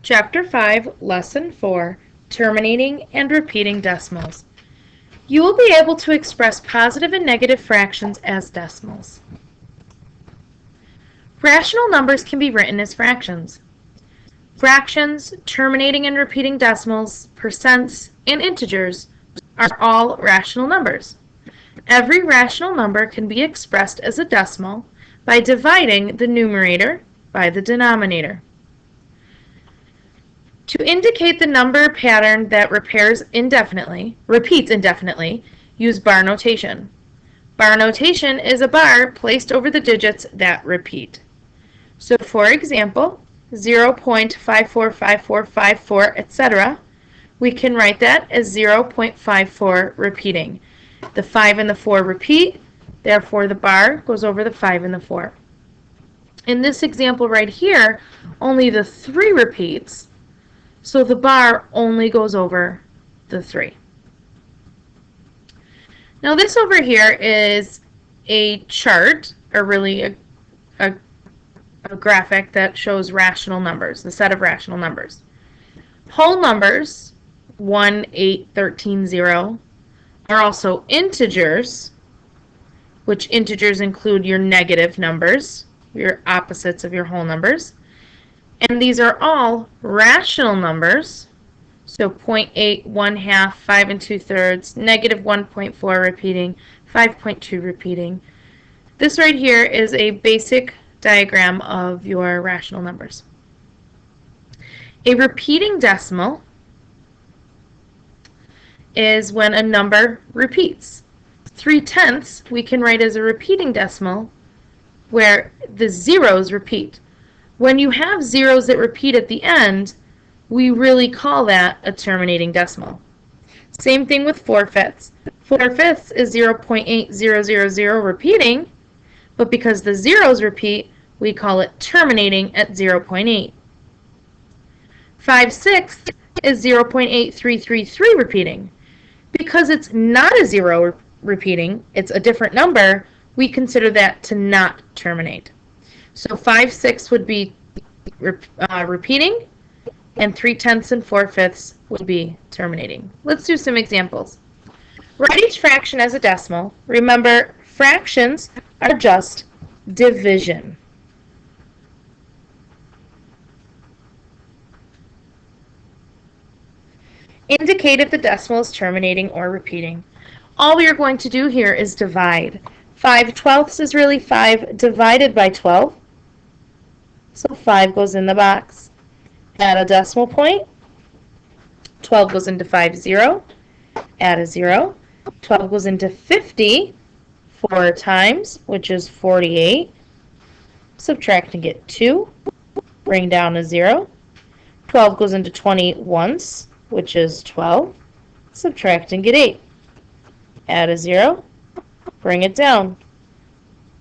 Chapter 5, Lesson 4, Terminating and Repeating Decimals. You will be able to express positive and negative fractions as decimals. Rational numbers can be written as fractions. Fractions, terminating and repeating decimals, percents, and integers are all rational numbers. Every rational number can be expressed as a decimal by dividing the numerator by the denominator. To indicate the number pattern that repeats indefinitely, use bar notation. Bar notation is a bar placed over the digits that repeat. So for example, 0.545454, etc., we can write that as 0.54 repeating. The 5 and the 4 repeat, therefore the bar goes over the 5 and the 4. In this example right here, only the 3 repeats, so the bar only goes over the 3. Now this over here is a chart, or really a graphic that shows rational numbers, the set of rational numbers. Whole numbers, 1, 8, 13, 0, are also integers, which integers include your negative numbers, your opposites of your whole numbers. And these are all rational numbers, so 0.8, 1/2, 5 2/3, negative 1.4 repeating, 5.2 repeating. This right here is a basic diagram of your rational numbers. A repeating decimal is when a number repeats. 3/10 we can write as a repeating decimal where the zeros repeat. When you have zeros that repeat at the end, we really call that a terminating decimal. Same thing with 4/5. 4/5 is 0.8000 repeating, but because the zeros repeat, we call it terminating at 0.8. 5/6 is 0.8333 repeating. Because it's not a zero repeating, it's a different number, we consider that to not terminate. So 5/6 would be repeating, and 3/10 and 4/5 would be terminating. Let's do some examples. Write each fraction as a decimal. Remember, fractions are just division. Indicate if the decimal is terminating or repeating. All we are going to do here is divide. 5/12 is really 5 divided by 12. So 5 goes in the box. Add a decimal point. 12 goes into 50. Add a 0. 12 goes into 50 4 times, which is 48. Subtract and get 2. Bring down a 0. 12 goes into 20 once, which is 12. Subtract and get 8. Add a 0. Bring it down.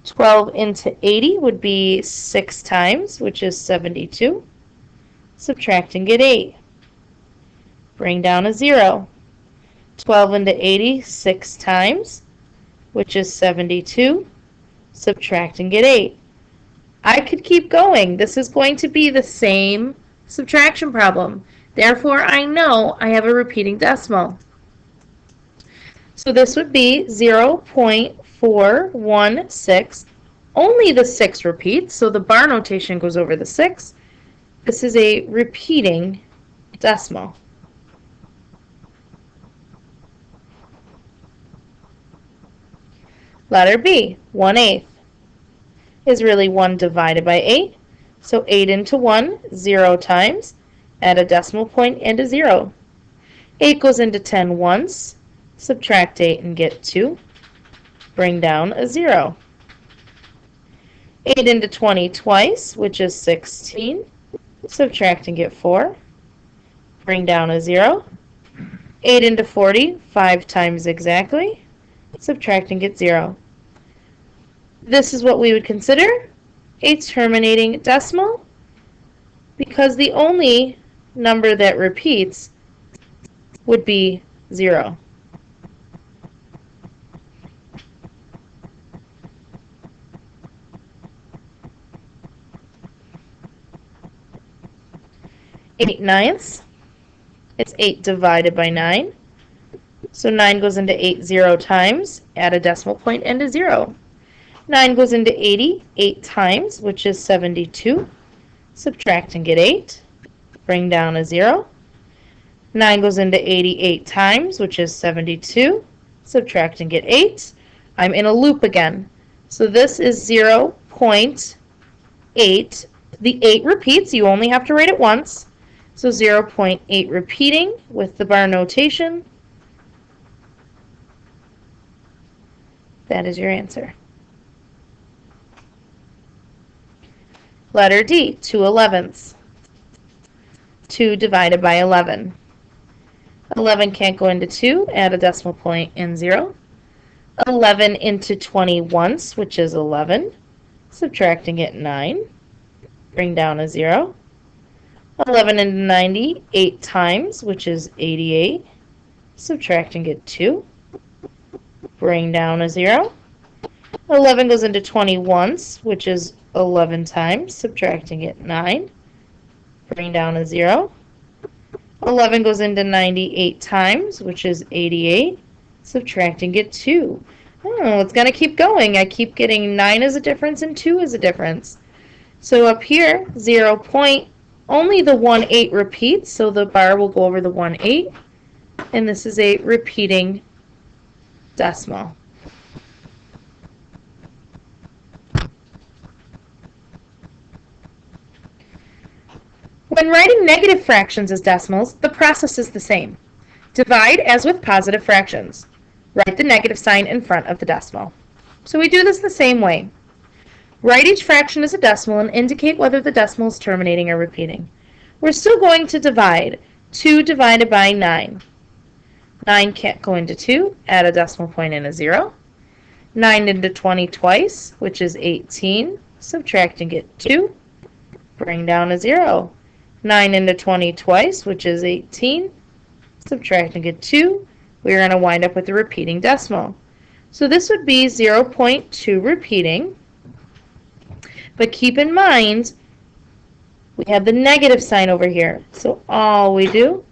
12 into 80 would be 6 times, which is 72. Subtract and get 8. Bring down a 0. 12 into 80 6 times, which is 72. Subtract and get 8. I could keep going. This is going to be the same subtraction problem. Therefore, I know I have a repeating decimal. So this would be 0.416. Only the 6 repeats, so the bar notation goes over the 6. This is a repeating decimal. Letter B, 1/8 is really 1 divided by 8. So 8 into 1, 0 times. Add a decimal point and a 0. 8 goes into 10 once. Subtract 8 and get 2. Bring down a 0. 8 into 20 twice, which is 16. Subtract and get 4. Bring down a 0. 8 into 40, 5 times exactly. Subtract and get 0. This is what we would consider a terminating decimal because the only number that repeats would be 0. 8/9. It's 8 divided by 9. So 9 goes into 8 0 times. Add a decimal point and a 0. 9 goes into 80 8 times, which is 72. Subtract and get 8. Bring down a 0. 9 goes into 80 8 times, which is 72. Subtract and get 8. I'm in a loop again. So this is 0.8. The 8 repeats. You only have to write it once. So 0.8 repeating with the bar notation. That is your answer. Letter D, 2/11. 2 divided by 11. 11 can't go into 2. Add a decimal point and 0. 11 into 20 once, which is 11. Subtract and get 9. Bring down a 0. 11 into 90 8 times, which is 88. Subtract and get 2. Bring down a 0. 11 goes into 20 once, which is 11 times. Subtract and get 9. Bring down a 0. 11 goes into 98 times, which is 88. Subtract and get 2. Oh, it's going to keep going. I keep getting 9 as a difference and 2 as a difference. So up here, 0. Only the 1/8 repeats, so the bar will go over the 1/8. And this is a repeating decimal. When writing negative fractions as decimals, the process is the same. Divide as with positive fractions. Write the negative sign in front of the decimal. So we do this the same way. Write each fraction as a decimal and indicate whether the decimal is terminating or repeating. We're still going to divide. 2 divided by 9. 9 can't go into 2. Add a decimal point and a 0. 9 into 20 twice, which is 18. Subtract and get 2. Bring down a 0. 9 into 20 twice, which is 18. Subtract and get 2. We're going to wind up with a repeating decimal. So this would be 0.2 repeating. But keep in mind, we have the negative sign over here. So all we do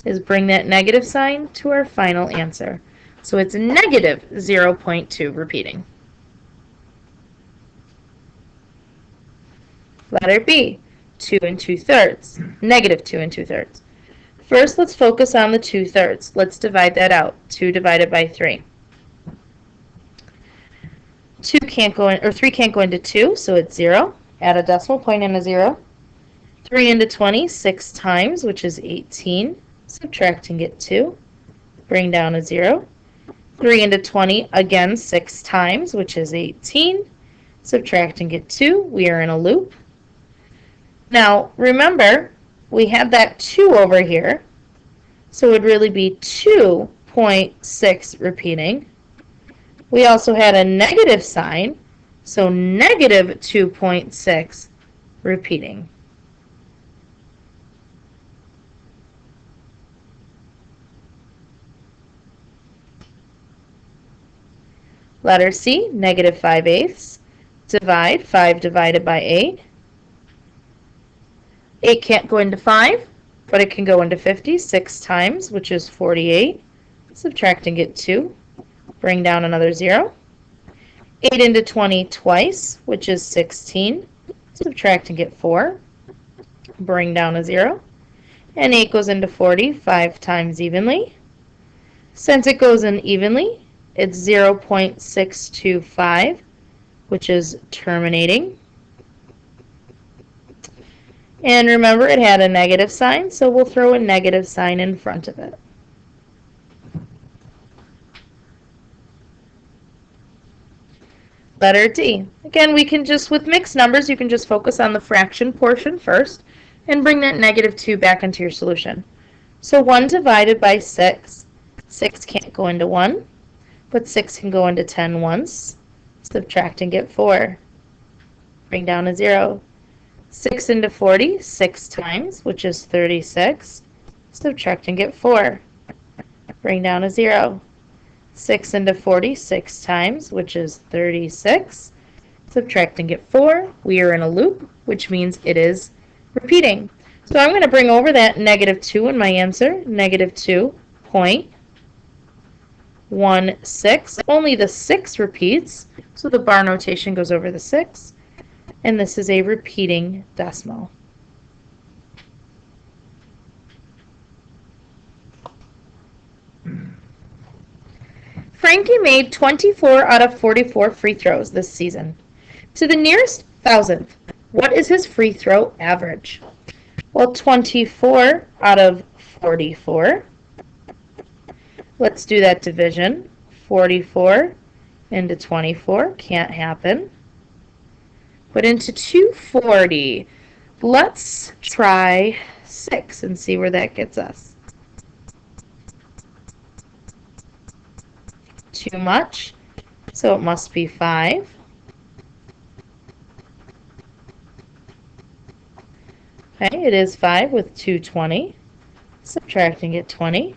is bring that negative sign to our final answer. So it's negative 0.2 repeating. Letter B, 2 2/3, negative 2 2/3. First, let's focus on the 2/3. Let's divide that out. 2 divided by 3. 2 can't go in, or 3 can't go into 2, so it's 0. Add a decimal point and a 0. 3 into 20, 6 times, which is 18. Subtract and get 2. Bring down a 0. 3 into 20, again 6 times, which is 18. Subtract and get 2. We are in a loop. Now, remember, we had that 2 over here, so it would really be 2.6 repeating. We also had a negative sign, so negative 2.6 repeating. Letter C, negative 5/8. Divide 5 divided by 8. 8 can't go into 5, but it can go into 50 6 times, which is 48. Subtract and get 2. Bring down another 0. 8 into 20 twice, which is 16. Subtract and get 4. Bring down a 0. And 8 goes into 40 5 times evenly. Since it goes in evenly, it's 0.625, which is terminating. And remember, it had a negative sign, so we'll throw a negative sign in front of it. Letter D. Again, we can just, with mixed numbers, you can just focus on the fraction portion first and bring that negative 2 back into your solution. So 1 divided by 6. 6 can't go into 1, but 6 can go into 10 once. Subtract and get 4. Bring down a 0. 6 into 40, 6 times, which is 36. Subtract and get 4. Bring down a 0. 6 into 40, 6 times, which is 36. subtract and get 4. We are in a loop, which means it is repeating. So I'm going to bring over that negative 2 in my answer, negative 2.16. Only the 6 repeats, so the bar notation goes over the 6, and this is a repeating decimal. Frankie made 24 out of 44 free throws this season. To the nearest thousandth, what is his free throw average? Well, 24 out of 44. Let's do that division. 44 into 24, can't happen. But into 240, let's try 6 and see where that gets us. Too much, so it must be 5. Okay, it is 5 with 220. Subtracting it 20.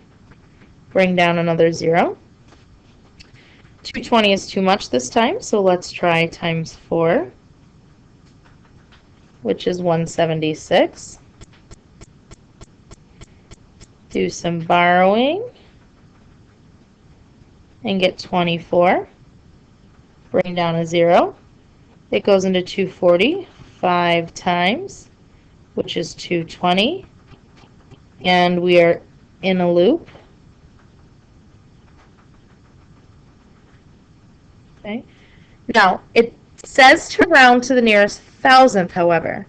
Bring down another 0. 220 is too much this time, so let's try times 4, which is 176. Do some borrowing and get 24. Bring down a 0. It goes into 240 5 times, which is 220. And we are in a loop. Okay. Now, it says to round to the nearest thousandth, however.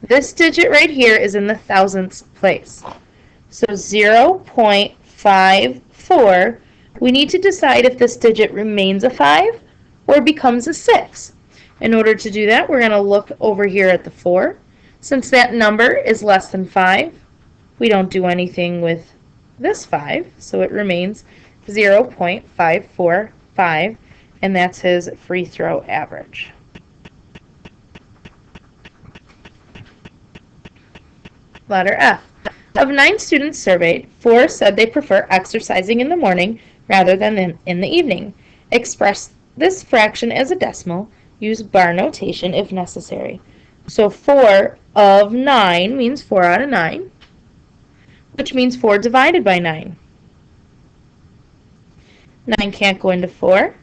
This digit right here is in the thousandths place. So 0.54, we need to decide if this digit remains a 5 or becomes a 6. In order to do that, we're going to look over here at the 4. Since that number is less than 5, we don't do anything with this 5, so it remains 0.545, and that's his free throw average. Letter F. Of 9 students surveyed, 4 said they prefer exercising in the morning rather than in the evening. Express this fraction as a decimal. Use bar notation if necessary. So 4 of 9 means 4 out of 9, which means 4 divided by 9. 9 can't go into 4,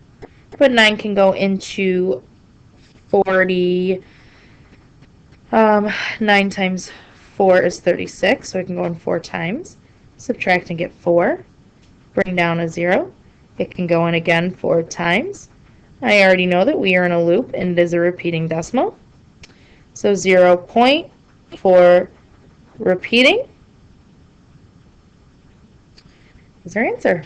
but 9 can go into 40. 9 times 4 is 36, so it can go in 4 times. Subtract and get 4. Bring down a 0. It can go in again 4 times. I already know that we are in a loop and it is a repeating decimal. So 0.4 repeating is our answer.